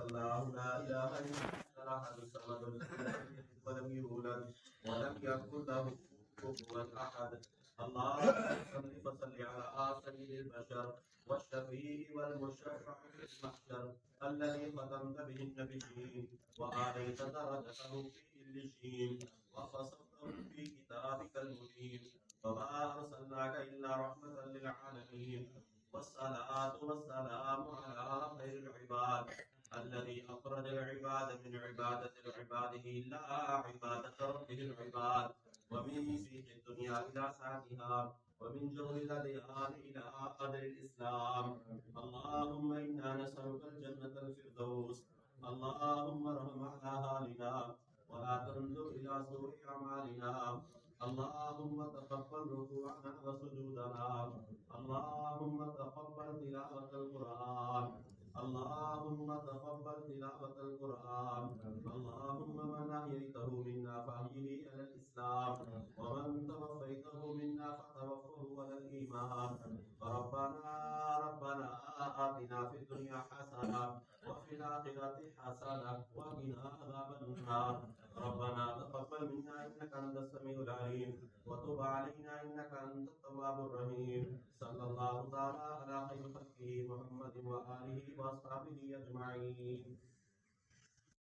الله لا إله إلا أنت الأحد الصمد الذي لم يلد ولم يولد ولم يكن له كفوا أحد. اللهم صل على سيد البشر والشفيع والمشفع في المحشر الذي ختمت به النبيين وآليت درجته في عليين وخصمته في كتابك المبين وما أرسلناك إلا رحمة للعالمين. والصلاة والسلام على خير العباد الذي أخرج العباد من عبادة عباده إلى عبادة ربه العباد ومن سيح الدنيا إلى سعتها ومن جور الأديان إلى قدر الإسلام. اللهم إنا نسألك الجنة الفردوس. اللهم ارحم على حالنا ولا تنظر إلى سوء أعمالنا. اللهم تقبل ركوعنا وسجودنا. اللهم تقبل تلاوة القرآن. اللهم تقبل تلاوة القرآن. اللهم من أحييته منا فأحيه على الإسلام ومن توفيته منا فتوفه على الإيمان. ربنا آتنا في الدنيا حسنة وفي الآخرة حسنة وقنا عذاب النار. ربنا تقبل منا إنك أنت السميع العليم وتب علينا إنك أنت التواب الرحيم. صلى الله تعالى على خير خلقه محمد وآله وأصحابه أجمعين.